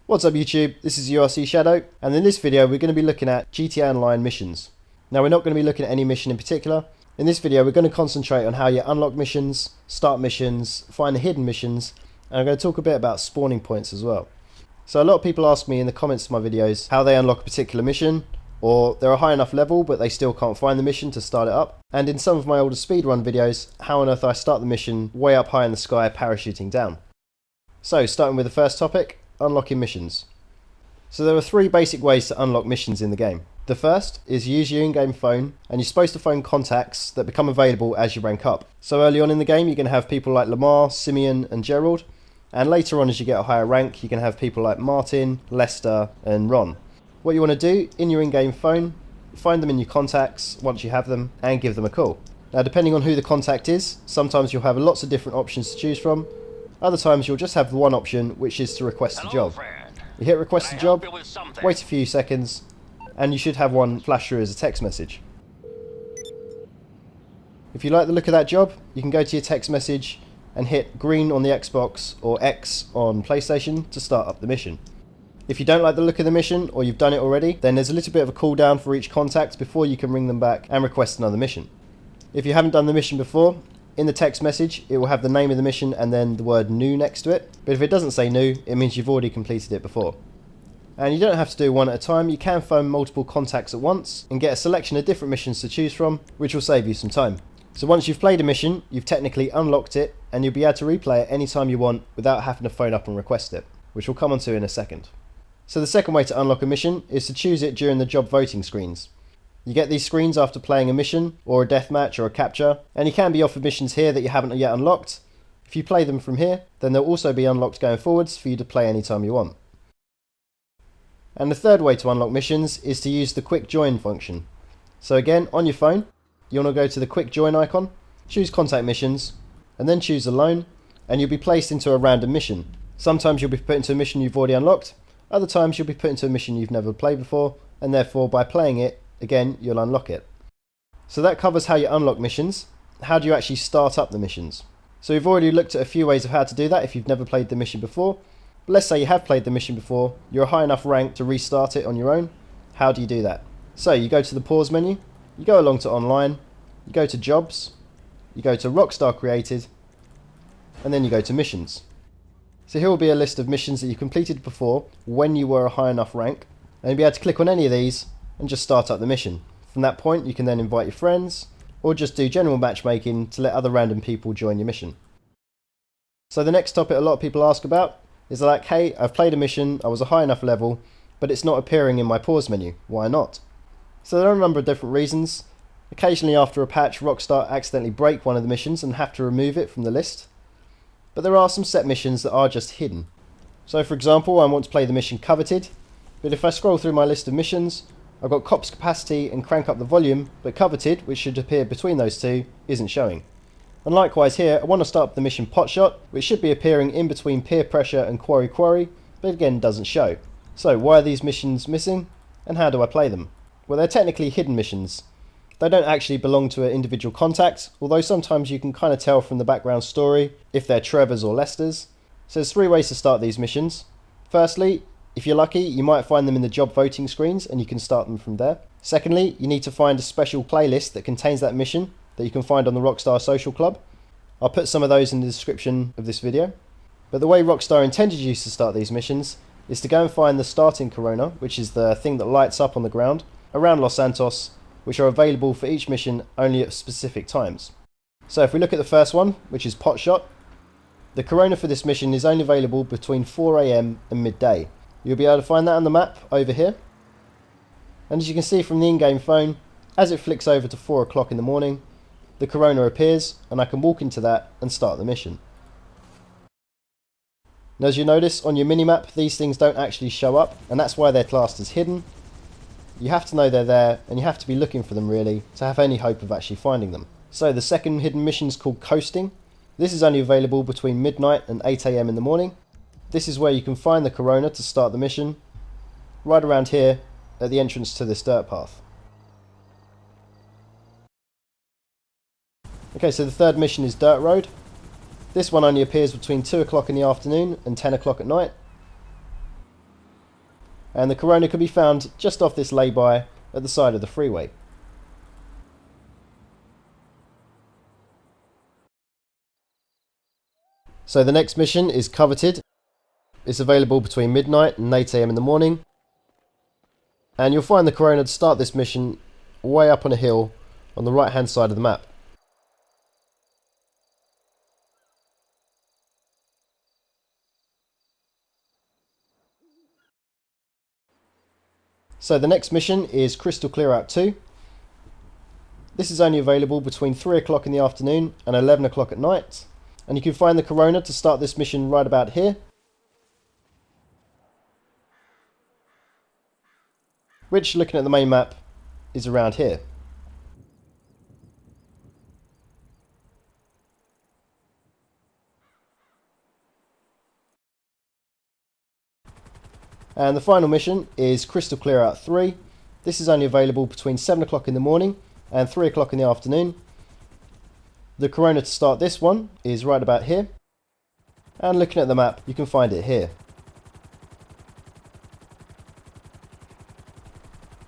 What's up YouTube, this is URCshadow, and in this video we're going to be looking at GTA Online missions. Now we're not going to be looking at any mission in particular. In this video we're going to concentrate on how you unlock missions, start missions, find the hidden missions, and I'm going to talk a bit about spawning points as well. So a lot of people ask me in the comments of my videos how they unlock a particular mission, or they're a high enough level but they still can't find the mission to start it up. And in some of my older speedrun videos, how on earth I start the mission way up high in the sky parachuting down. So starting with the first topic, unlocking missions. So there are three basic ways to unlock missions in the game. The first is use your in-game phone, and you're supposed to phone contacts that become available as you rank up. So early on in the game you're going to have people like Lamar, Simeon and Gerald, and later on as you get a higher rank you can have people like Martin, Lester and Ron. What you want to do in your in-game phone, find them in your contacts once you have them and give them a call. Now depending on who the contact is, sometimes you'll have lots of different options to choose from. Other times you'll just have the one option, which is to request a job. You hit request a job, wait a few seconds, and you should have one flash through as a text message. If you like the look of that job, you can go to your text message and hit green on the Xbox or X on PlayStation to start up the mission. If you don't like the look of the mission, or you've done it already, then there's a little bit of a cooldown for each contact before you can ring them back and request another mission. If you haven't done the mission before, in the text message it will have the name of the mission and then the word new next to it, but if it doesn't say new, it means you've already completed it before. And you don't have to do one at a time, you can phone multiple contacts at once and get a selection of different missions to choose from, which will save you some time. So once you've played a mission, you've technically unlocked it and you'll be able to replay it anytime you want without having to phone up and request it, which we'll come on to in a second. So the second way to unlock a mission is to choose it during the job voting screens. You get these screens after playing a mission, or a deathmatch or a capture, and you can be offered missions here that you haven't yet unlocked. If you play them from here, then they'll also be unlocked going forwards for you to play anytime you want. And the third way to unlock missions is to use the quick join function. So again, on your phone, you want to go to the quick join icon, choose contact missions, and then choose alone, and you'll be placed into a random mission. Sometimes you'll be put into a mission you've already unlocked, other times you'll be put into a mission you've never played before, and therefore by playing it, again, you'll unlock it. So that covers how you unlock missions. How do you actually start up the missions? So we've already looked at a few ways of how to do that if you've never played the mission before. But let's say you have played the mission before, you're a high enough rank to restart it on your own. How do you do that? So you go to the pause menu, you go along to online, you go to jobs, you go to Rockstar Created, and then you go to missions. So here will be a list of missions that you completed before when you were a high enough rank, and you'll be able to click on any of these and just start up the mission. From that point you can then invite your friends or just do general matchmaking to let other random people join your mission. So the next topic a lot of people ask about is like, hey, I've played a mission, I was a high enough level, but it's not appearing in my pause menu. Why not? So there are a number of different reasons. Occasionally after a patch, Rockstar accidentally break one of the missions and have to remove it from the list. But there are some set missions that are just hidden. So for example, I want to play the mission Coveted, but if I scroll through my list of missions, I've got Cop's Capacity and Crank Up the Volume, but Coveted, which should appear between those two, isn't showing. And likewise here, I want to start up the mission Potshot, which should be appearing in between Peer Pressure and Quarry, but again doesn't show. So why are these missions missing, and how do I play them? Well, they're technically hidden missions. They don't actually belong to an individual contact, although sometimes you can kind of tell from the background story if they're Trevor's or Lester's. So there's three ways to start these missions. Firstly, if you're lucky, you might find them in the job voting screens and you can start them from there. Secondly, you need to find a special playlist that contains that mission that you can find on the Rockstar Social Club. I'll put some of those in the description of this video. But the way Rockstar intended you to start these missions is to go and find the starting corona, which is the thing that lights up on the ground around Los Santos, which are available for each mission only at specific times. So if we look at the first one, which is Potshot, the corona for this mission is only available between 4 AM and midday. You'll be able to find that on the map over here. And as you can see from the in-game phone, as it flicks over to 4 o'clock in the morning, the corona appears and I can walk into that and start the mission. Now as you notice on your minimap, these things don't actually show up, and that's why they're classed as hidden. You have to know they're there and you have to be looking for them really to have any hope of actually finding them. So the second hidden mission is called Coasting. This is only available between midnight and 8 AM in the morning. This is where you can find the corona to start the mission, right around here at the entrance to this dirt path. Okay, so the third mission is Dirt Road. This one only appears between 2 o'clock in the afternoon and 10 o'clock at night. and the Corona can be found just off this lay-by at the side of the freeway. So the next mission is Coveted. It's available between midnight and 8 AM in the morning, and you'll find the Corona to start this mission way up on a hill on the right hand side of the map. So the next mission is Crystal Clear Out 2. This is only available between 3 o'clock in the afternoon and 11 o'clock at night, and you can find the Corona to start this mission right about here, which, looking at the main map, is around here. And the final mission is Crystal Clear Out 3. This is only available between 7 o'clock in the morning and 3 o'clock in the afternoon. The Corona to start this one is right about here, and looking at the map you can find it here.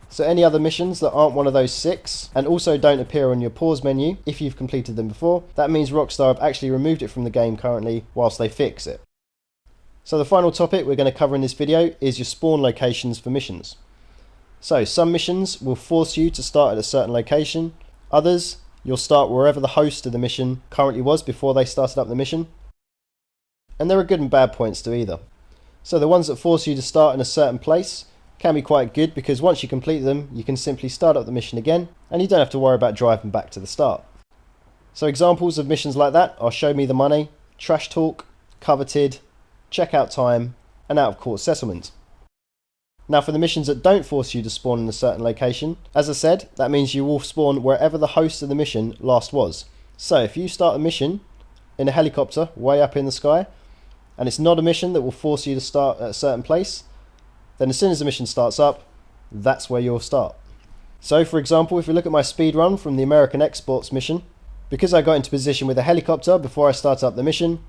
So any other missions that aren't one of those 6 and also don't appear on your pause menu if you've completed them before, that means Rockstar have actually removed it from the game currently whilst they fix it. So the final topic we're going to cover in this video is your spawn locations for missions. So some missions will force you to start at a certain location, others you'll start wherever the host of the mission currently was before they started up the mission. And there are good and bad points to either. So the ones that force you to start in a certain place can be quite good, because once you complete them you can simply start up the mission again and you don't have to worry about driving back to the start. So examples of missions like that are Show Me the Money, Trash Talk, Coveted, Checkout Time, and Out of Court Settlement. Now for the missions that don't force you to spawn in a certain location, as I said, that means you will spawn wherever the host of the mission last was. So if you start a mission in a helicopter way up in the sky, and it's not a mission that will force you to start at a certain place, then as soon as the mission starts up, that's where you'll start. So for example, if you look at my speed run from the American Exports mission, because I got into position with a helicopter before I started up the mission,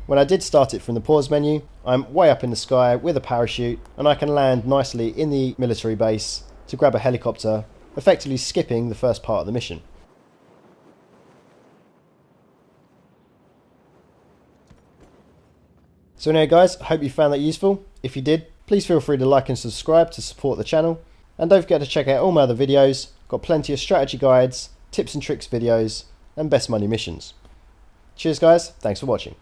when I did start it from the pause menu, I'm way up in the sky with a parachute, and I can land nicely in the military base to grab a helicopter, effectively skipping the first part of the mission. So anyway guys, I hope you found that useful. If you did, please feel free to like and subscribe to support the channel, and don't forget to check out all my other videos. Got plenty of strategy guides, tips and tricks videos, and best money missions. Cheers guys, thanks for watching.